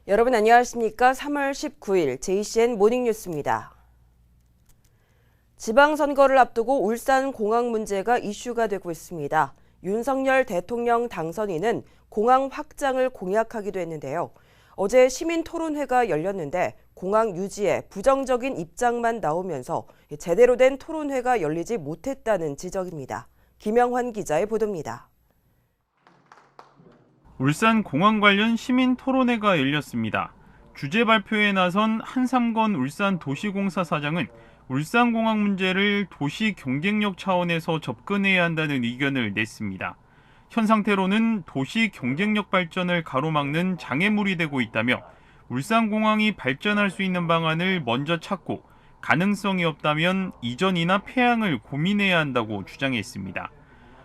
여러분 안녕하십니까? 3월 19일 JCN 모닝뉴스입니다. 지방선거를 앞두고 울산 공항 문제가 이슈가 되고 있습니다. 윤석열 대통령 당선인은 공항 확장을 공약하기도 했는데요. 어제 시민토론회가 열렸는데 공항 유지에 부정적인 입장만 나오면서 제대로 된 토론회가 열리지 못했다는 지적입니다. 김영환 기자의 보도입니다. 울산 공항 관련 시민 토론회가 열렸습니다. 주제 발표에 나선 한삼건 울산도시공사 사장은 울산공항 문제를 도시 경쟁력 차원에서 접근해야 한다는 의견을 냈습니다. 현 상태로는 도시 경쟁력 발전을 가로막는 장애물이 되고 있다며 울산공항이 발전할 수 있는 방안을 먼저 찾고 가능성이 없다면 이전이나 폐항을 고민해야 한다고 주장했습니다.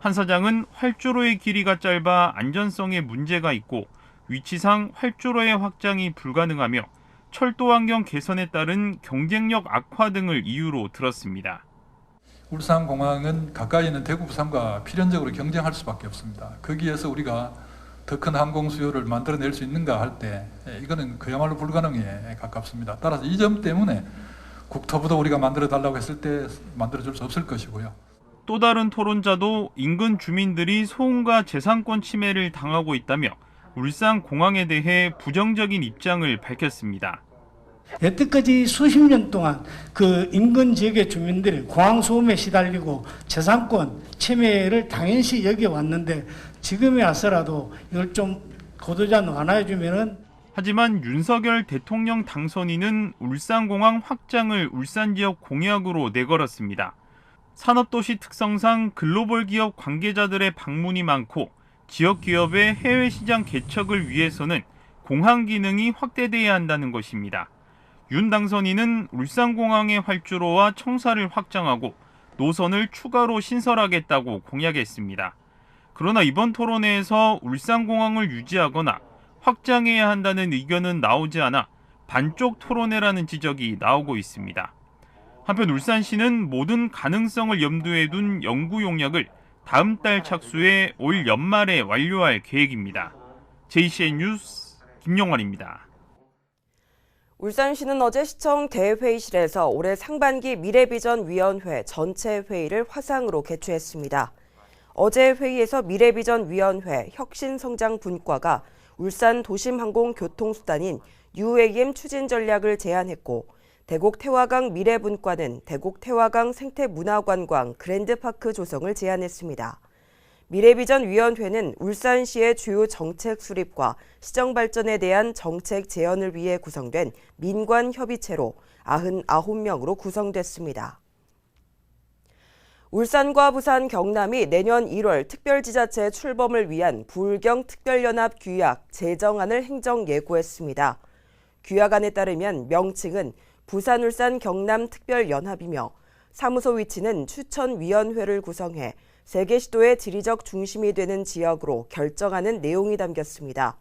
한 사장은 활주로의 길이가 짧아 안전성에 문제가 있고 위치상 활주로의 확장이 불가능하며 철도 환경 개선에 따른 경쟁력 악화 등을 이유로 들었습니다. 울산공항은 가까이 있는 대구, 부산과 필연적으로 경쟁할 수밖에 없습니다. 거기에서 우리가 더 큰 항공 수요를 만들어낼 수 있는가 할 때 이거는 그야말로 불가능에 가깝습니다. 따라서 이 점 때문에 국토부도 우리가 만들어달라고 했을 때 만들어줄 수 없을 것이고요. 또 다른 토론자도 인근 주민들이 소음과 재산권 침해를 당하고 있다며 울산공항에 대해 부정적인 입장을 밝혔습니다. 여태까지 수십 년 동안 그 인근 지역의 주민들이 공항 소음에 시달리고 재산권 침해를 당연시 여겨왔는데 지금에 와서라도 이걸 좀 고도자 완화해주면은. 하지만 윤석열 대통령 당선인은 울산공항 확장을 울산 지역 공약으로 내걸었습니다. 산업도시 특성상 글로벌 기업 관계자들의 방문이 많고 지역 기업의 해외 시장 개척을 위해서는 공항 기능이 확대돼야 한다는 것입니다. 윤 당선인은 울산공항의 활주로와 청사를 확장하고 노선을 추가로 신설하겠다고 공약했습니다. 그러나 이번 토론회에서 울산공항을 유지하거나 확장해야 한다는 의견은 나오지 않아 반쪽 토론회라는 지적이 나오고 있습니다. 한편 울산시는 모든 가능성을 염두에 둔 연구 용역을 다음 달 착수해 올 연말에 완료할 계획입니다. JCN 뉴스 김영환입니다. 울산시는 어제 시청 대회의실에서 올해 상반기 미래비전위원회 전체 회의를 화상으로 개최했습니다. 어제 회의에서 미래비전위원회 혁신성장분과가 울산 도심항공교통수단인 UAM 추진 전략을 제안했고 대곡 태화강 미래분과는 대곡 태화강 생태문화관광 그랜드파크 조성을 제안했습니다. 미래비전위원회는 울산시의 주요 정책 수립과 시정 발전에 대한 정책 제언을 위해 구성된 민관협의체로 99명으로 구성됐습니다. 울산과 부산, 경남이 내년 1월 특별지자체 출범을 위한 부울경 특별연합 규약 제정안을 행정 예고했습니다. 규약안에 따르면 명칭은 부산, 울산, 경남 특별연합이며 사무소 위치는 추천위원회를 구성해 세 개 시도의 지리적 중심이 되는 지역으로 결정하는 내용이 담겼습니다.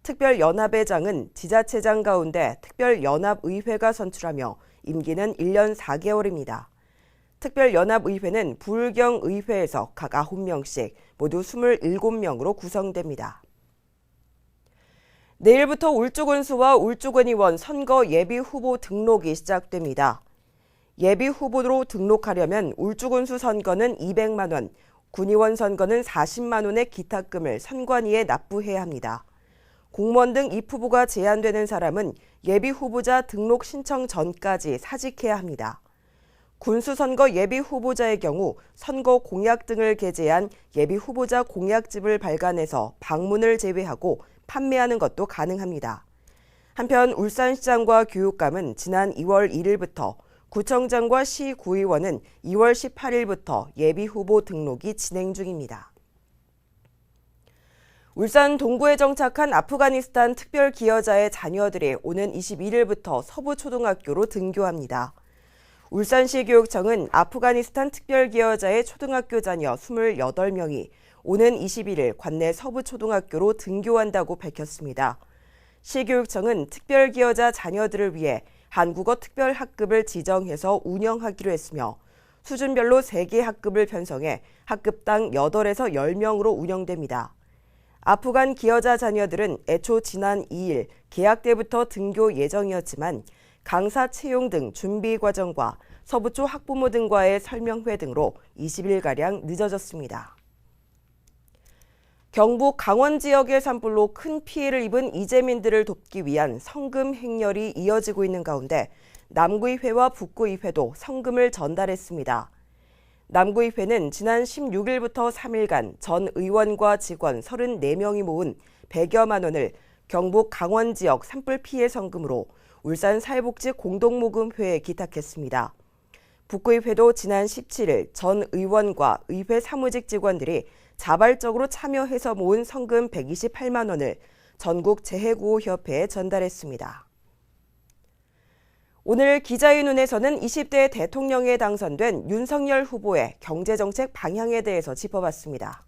특별연합회장은 지자체장 가운데 특별연합의회가 선출하며 임기는 1년 4개월입니다. 특별연합의회는 부울경의회에서 각 9명씩 모두 27명으로 구성됩니다. 내일부터 울주군수와 울주군의원 선거 예비후보 등록이 시작됩니다. 예비후보로 등록하려면 울주군수 선거는 200만 원, 군의원 선거는 40만 원의 기탁금을 선관위에 납부해야 합니다. 공무원 등 입후보가 제한되는 사람은 예비후보자 등록 신청 전까지 사직해야 합니다. 군수선거 예비후보자의 경우 선거 공약 등을 게재한 예비후보자 공약집을 발간해서 방문을 제외하고 판매하는 것도 가능합니다. 한편 울산시장과 교육감은 지난 2월 1일부터 구청장과 시구의원은 2월 18일부터 예비후보 등록이 진행 중입니다. 울산 동구에 정착한 아프가니스탄 특별기여자의 자녀들이 오는 21일부터 서부초등학교로 등교합니다. 울산시 교육청은 아프가니스탄 특별기여자의 초등학교 자녀 28명이 오는 21일 관내 서부초등학교로 등교한다고 밝혔습니다. 시교육청은 특별기여자 자녀들을 위해 한국어 특별학급을 지정해서 운영하기로 했으며 수준별로 3개 학급을 편성해 학급당 8에서 10명으로 운영됩니다. 아프간 기여자 자녀들은 애초 지난 2일 개학 때부터 등교 예정이었지만 강사 채용 등 준비 과정과 서부초 학부모 등과의 설명회 등으로 20일가량 늦어졌습니다. 경북 강원 지역의 산불로 큰 피해를 입은 이재민들을 돕기 위한 성금 행렬이 이어지고 있는 가운데 남구의회와 북구의회도 성금을 전달했습니다. 남구의회는 지난 16일부터 3일간 전 의원과 직원 34명이 모은 100여만 원을 경북 강원 지역 산불 피해 성금으로 울산 사회복지 공동모금회에 기탁했습니다. 북구의회도 지난 17일 전 의원과 의회 사무직 직원들이 자발적으로 참여해서 모은 성금 128만 원을 전국 재해구호협회에 전달했습니다. 오늘 기자의 눈에서는 20대 대통령에 당선된 윤석열 후보의 경제정책 방향에 대해서 짚어봤습니다.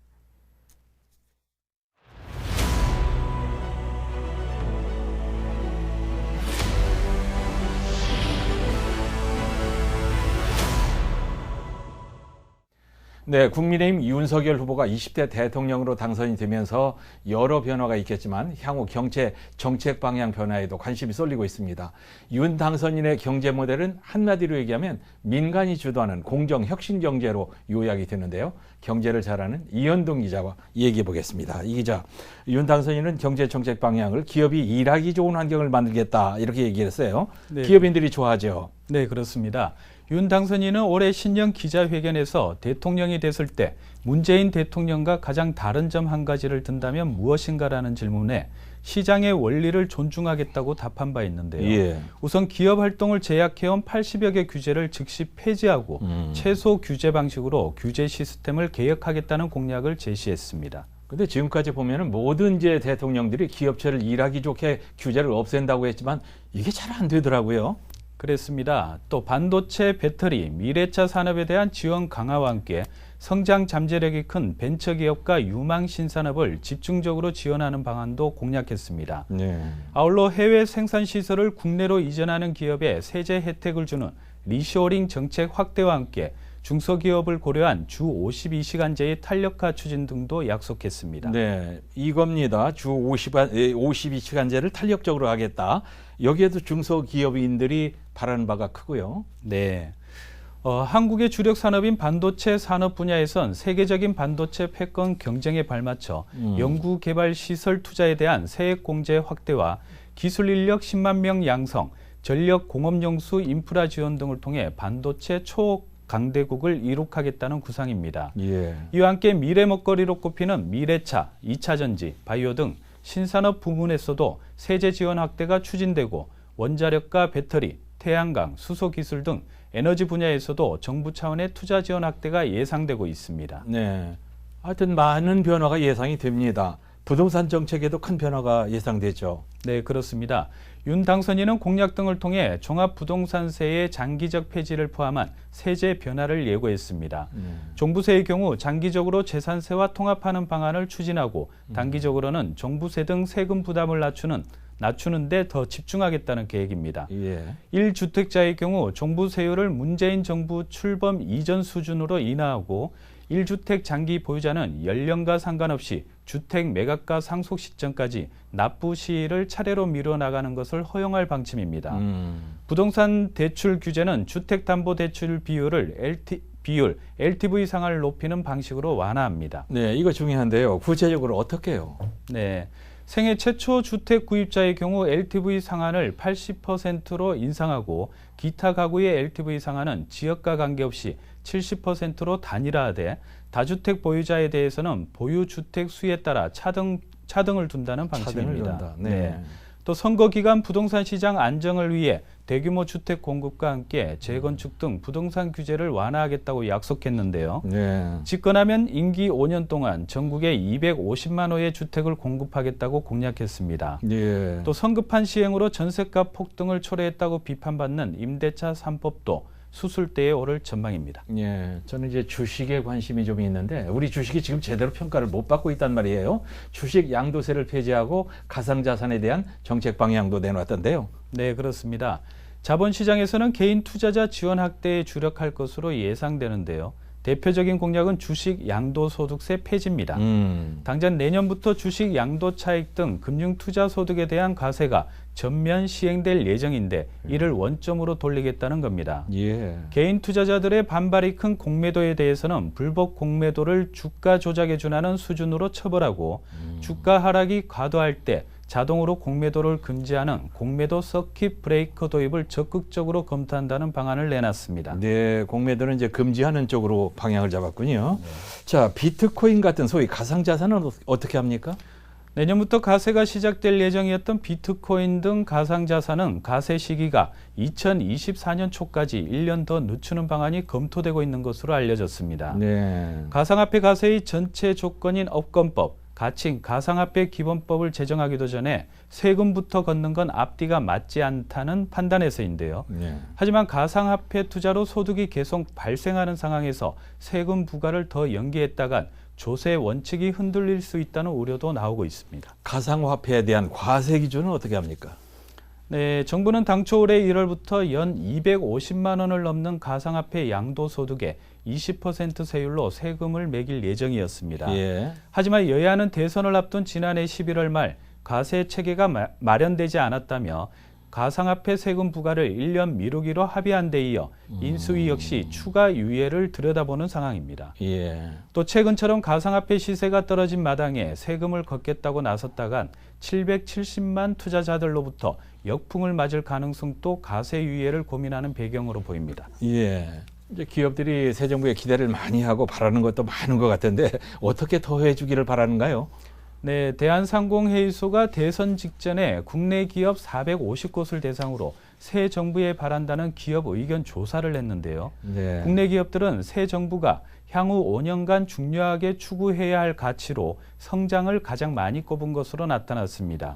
네, 국민의힘 윤석열 후보가 20대 대통령으로 당선이 되면서 여러 변화가 있겠지만 향후 정책 방향 변화에도 관심이 쏠리고 있습니다. 윤 당선인의 경제 모델은 한마디로 얘기하면 민간이 주도하는 공정 혁신 경제로 요약이 되는데요. 경제를 잘 아는 이현동 기자와 얘기해 보겠습니다. 이 기자, 윤 당선인은 경제 정책 방향을 기업이 일하기 좋은 환경을 만들겠다 이렇게 얘기했어요. 네. 기업인들이 좋아하죠. 네, 그렇습니다. 윤 당선인은 올해 신년 기자회견에서 대통령이 됐을 때 문재인 대통령과 가장 다른 점 한 가지를 든다면 무엇인가라는 질문에 시장의 원리를 존중하겠다고 답한 바 있는데요. 예. 우선 기업 활동을 제약해온 80여 개 규제를 즉시 폐지하고 최소 규제 방식으로 규제 시스템을 개혁하겠다는 공약을 제시했습니다. 근데 지금까지 보면은 모든 이제 대통령들이 기업체를 일하기 좋게 규제를 없앤다고 했지만 이게 잘 안 되더라고요. 그랬습니다. 또 반도체, 배터리, 미래차 산업에 대한 지원 강화와 함께 성장 잠재력이 큰 벤처기업과 유망 신산업을 집중적으로 지원하는 방안도 공약했습니다. 네. 아울러 해외 생산시설을 국내로 이전하는 기업에 세제 혜택을 주는 리쇼어링 정책 확대와 함께 중소기업을 고려한 주 52시간제의 탄력화 추진 등도 약속했습니다. 네, 이겁니다. 주 52시간제를 탄력적으로 하겠다. 여기에도 중소기업인들이 바라는 바가 크고요. 네. 한국의 주력 산업인 반도체 산업 분야에선 세계적인 반도체 패권 경쟁에 발맞춰 연구 개발 시설 투자에 대한 세액 공제 확대와 기술 인력 10만 명 양성, 전력 공업용수 인프라 지원 등을 통해 반도체 초강대국을 이룩하겠다는 구상입니다. 예. 이와 함께 미래 먹거리로 꼽히는 미래차, 2차 전지, 바이오 등 신산업 부문에서도 세제 지원 확대가 추진되고 원자력과 배터리, 태양광, 수소 기술 등 에너지 분야에서도 정부 차원의 투자 지원 확대가 예상되고 있습니다. 네. 하여튼 많은 변화가 예상이 됩니다. 부동산 정책에도 큰 변화가 예상되죠. 네, 그렇습니다. 윤 당선인은 공약 등을 통해 종합부동산세의 장기적 폐지를 포함한 세제 변화를 예고했습니다. 종부세의 경우 장기적으로 재산세와 통합하는 방안을 추진하고 단기적으로는 종부세 등 세금 부담을 낮추는 데 더 집중하겠다는 계획입니다. 예. 1주택자의 경우 종부세율을 문재인 정부 출범 이전 수준으로 인하하고 1주택 장기 보유자는 연령과 상관없이 주택 매각가 상속 시점까지 납부 시일을 차례로 미뤄나가는 것을 허용할 방침입니다. 부동산 대출 규제는 주택담보대출 비율 LTV 상한을 높이는 방식으로 완화합니다. 네, 이거 중요한데요. 구체적으로 어떻게 해요? 네. 생애 최초 주택 구입자의 경우 LTV 상한을 80%로 인상하고 기타 가구의 LTV 상한은 지역과 관계없이 70%로 단일화돼 다주택 보유자에 대해서는 보유 주택 수에 따라 차등을 둔다는 방침입니다. 네. 또 선거 기간 부동산 시장 안정을 위해 대규모 주택 공급과 함께 재건축 등 부동산 규제를 완화하겠다고 약속했는데요. 네. 집권하면 임기 5년 동안 전국에 250만 호의 주택을 공급하겠다고 공약했습니다. 예. 또 성급한 시행으로 전셋값 폭등을 초래했다고 비판받는 임대차 3법도 수술대에 오를 전망입니다. 예, 저는 이제 주식에 관심이 좀 있는데 우리 주식이 지금 제대로 평가를 못 받고 있단 말이에요. 주식 양도세를 폐지하고 가상자산에 대한 정책 방향도 내놨던데요. 네, 그렇습니다. 자본시장에서는 개인 투자자 지원 확대에 주력할 것으로 예상되는데요. 대표적인 공약은 주식 양도소득세 폐지입니다. 당장 내년부터 주식 양도차익 등 금융투자소득에 대한 과세가 전면 시행될 예정인데 이를 원점으로 돌리겠다는 겁니다. 예. 개인 투자자들의 반발이 큰 공매도에 대해서는 불법 공매도를 주가 조작에 준하는 수준으로 처벌하고 주가 하락이 과도할 때 자동으로 공매도를 금지하는 공매도 서킷 브레이커 도입을 적극적으로 검토한다는 방안을 내놨습니다. 네, 공매도는 이제 금지하는 쪽으로 방향을 잡았군요. 자, 비트코인 같은 소위 가상자산은 어떻게 합니까? 내년부터 과세가 시작될 예정이었던 비트코인 등 가상자산은 과세 시기가 2024년 초까지 1년 더 늦추는 방안이 검토되고 있는 것으로 알려졌습니다. 네. 가상화폐 과세의 전체 조건인 업권법, 가칭 가상화폐 기본법을 제정하기도 전에 세금부터 걷는 건 앞뒤가 맞지 않다는 판단에서인데요. 네. 하지만 가상화폐 투자로 소득이 계속 발생하는 상황에서 세금 부과를 더 연기했다간 조세 원칙이 흔들릴 수 있다는 우려도 나오고 있습니다. 가상화폐에 대한 과세 기준은 어떻게 합니까? 네, 정부는 당초 올해 1월부터 연 250만 원을 넘는 가상화폐 양도소득에 20% 세율로 세금을 매길 예정이었습니다. 예. 하지만 여야는 대선을 앞둔 지난해 11월 말 과세 체계가 마련되지 않았다며 가상화폐 세금 부과를 1년 미루기로 합의한 데 이어 인수위 역시 추가 유예를 들여다보는 상황입니다. 예. 또 최근처럼 가상화폐 시세가 떨어진 마당에 세금을 걷겠다고 나섰다간 770만 투자자들로부터 역풍을 맞을 가능성도 과세 유예를 고민하는 배경으로 보입니다. 예. 이제 기업들이 새 정부에 기대를 많이 하고 바라는 것도 많은 것 같은데 어떻게 더 해주기를 바라는가요? 네, 대한상공회의소가 대선 직전에 국내 기업 450곳을 대상으로 새 정부에 바란다는 기업 의견 조사를 했는데요. 네. 국내 기업들은 새 정부가 향후 5년간 중요하게 추구해야 할 가치로 성장을 가장 많이 꼽은 것으로 나타났습니다.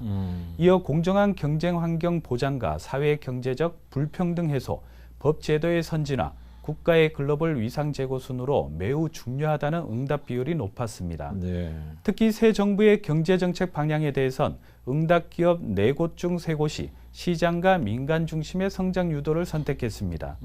이어 공정한 경쟁 환경 보장과 사회 경제적 불평등 해소, 법 제도의 선진화, 국가의 글로벌 위상 제고 순으로 매우 중요하다는 응답 비율이 높았습니다. 네. 특히 새 정부의 경제정책 방향에 대해선 응답 기업 4곳 중 3곳이 시장과 민간 중심의 성장 유도를 선택했습니다.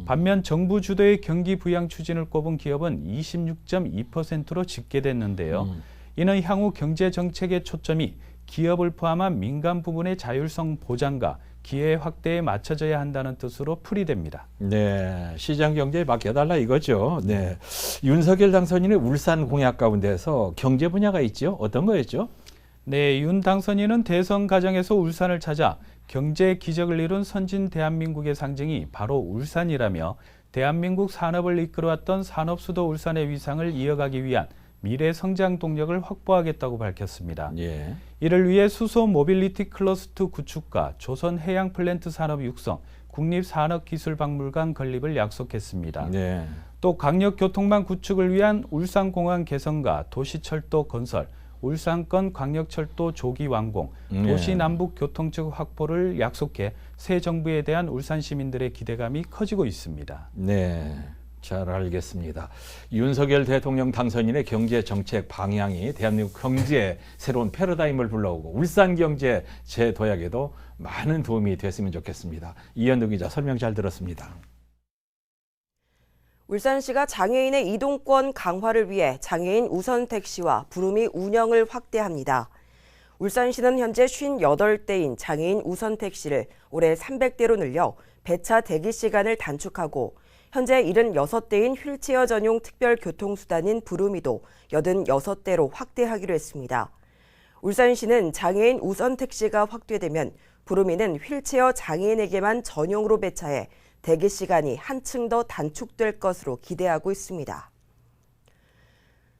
반면 정부 주도의 경기 부양 추진을 꼽은 기업은 26.2%로 집계됐는데요. 이는 향후 경제정책의 초점이 기업을 포함한 민간 부분의 자율성 보장과 기회 확대에 맞춰져야 한다는 뜻으로 풀이됩니다. 네, 시장 경제에 맡겨달라 이거죠. 네, 윤석열 당선인의 울산 공약 가운데서 경제 분야가 있죠. 어떤 거였죠? 네, 윤 당선인은 대선 과정에서 울산을 찾아 경제 기적을 이룬 선진 대한민국의 상징이 바로 울산이라며 대한민국 산업을 이끌어왔던 산업수도 울산의 위상을 이어가기 위한 미래 성장 동력을 확보하겠다고 밝혔습니다. 예. 이를 위해 수소 모빌리티 클러스터 구축과 조선 해양 플랜트 산업 육성, 국립산업기술박물관 건립을 약속했습니다. 네. 또 강력교통망 구축을 위한 울산공항 개선과 도시철도 건설, 울산권 광역철도 조기 완공, 도시 남북 교통적 확보를 약속해 새 정부에 대한 울산 시민들의 기대감이 커지고 있습니다. 네. 잘 알겠습니다. 윤석열 대통령 당선인의 경제 정책 방향이 대한민국 경제에 새로운 패러다임을 불러오고 울산 경제 재도약에도 많은 도움이 됐으면 좋겠습니다. 이현두 기자 설명 잘 들었습니다. 울산시가 장애인의 이동권 강화를 위해 장애인 우선 택시와 부르미 운영을 확대합니다. 울산시는 현재 58대인 장애인 우선 택시를 올해 300대로 늘려 배차 대기 시간을 단축하고 현재 76대인 휠체어 전용 특별교통수단인 부르미도 86대로 확대하기로 했습니다. 울산시는 장애인 우선 택시가 확대되면 부르미는 휠체어 장애인에게만 전용으로 배차해 대기 시간이 한층 더 단축될 것으로 기대하고 있습니다.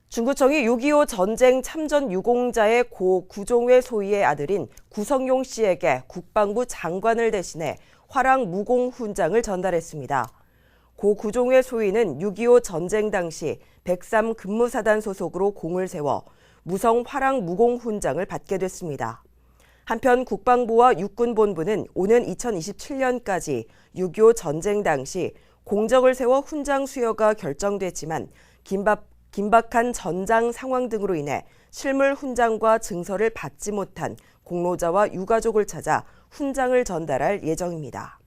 중구청이 6.25 전쟁 참전 유공자의 고 구종회 소위의 아들인 구성용 씨에게 국방부 장관을 대신해 화랑 무공 훈장을 전달했습니다. 고 구종회 소위는 6.25 전쟁 당시 103 근무사단 소속으로 공을 세워 무성 화랑 무공 훈장을 받게 됐습니다. 한편 국방부와 육군본부는 오는 2027년까지 6.25 전쟁 당시 공적을 세워 훈장 수여가 결정됐지만 긴박한 전장 상황 등으로 인해 실물 훈장과 증서를 받지 못한 공로자와 유가족을 찾아 훈장을 전달할 예정입니다.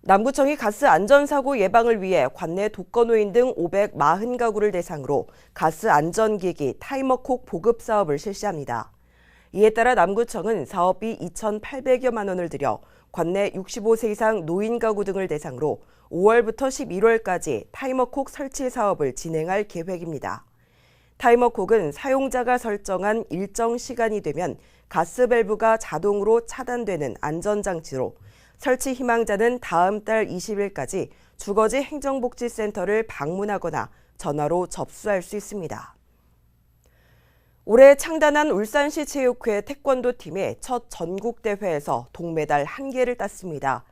남구청이 가스 안전사고 예방을 위해 관내 독거노인 등 540가구를 대상으로 가스 안전기기 타이머콕 보급 사업을 실시합니다. 이에 따라 남구청은 사업비 2,800여만 원을 들여 관내 65세 이상 노인 가구 등을 대상으로 5월부터 11월까지 타이머콕 설치 사업을 진행할 계획입니다. 타이머콕은 사용자가 설정한 일정 시간이 되면 가스 밸브가 자동으로 차단되는 안전장치로 설치 희망자는 다음 달 20일까지 주거지 행정복지센터를 방문하거나 전화로 접수할 수 있습니다. 올해 창단한 울산시 체육회 태권도 팀의 첫 전국대회에서 동메달 1개를 땄습니다.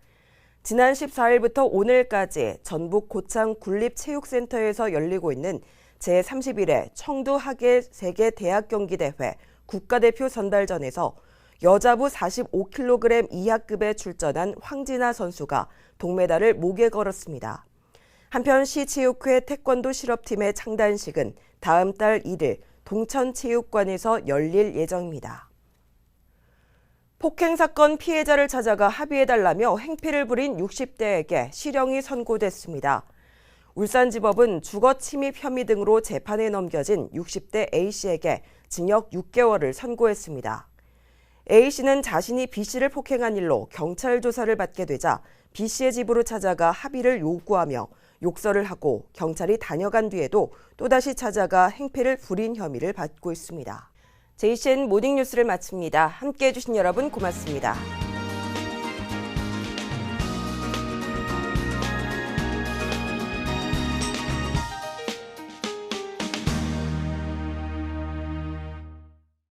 지난 14일부터 오늘까지 전북 고창 군립체육센터에서 열리고 있는 제31회 청두 하계 세계대학경기대회 국가대표 선발전에서 여자부 45kg 이하급에 출전한 황진아 선수가 동메달을 목에 걸었습니다. 한편 시체육회 태권도 실업팀의 창단식은 다음 달 1일 동천체육관에서 열릴 예정입니다. 폭행 사건 피해자를 찾아가 합의해달라며 행패를 부린 60대에게 실형이 선고됐습니다. 울산지법은 주거 침입 혐의 등으로 재판에 넘겨진 60대 A씨에게 징역 6개월을 선고했습니다. A씨는 자신이 B씨를 폭행한 일로 경찰 조사를 받게 되자 B씨의 집으로 찾아가 합의를 요구하며 욕설을 하고 경찰이 다녀간 뒤에도 또다시 찾아가 행패를 부린 혐의를 받고 있습니다. JCN 모닝뉴스를 마칩니다. 함께해 주신 여러분 고맙습니다.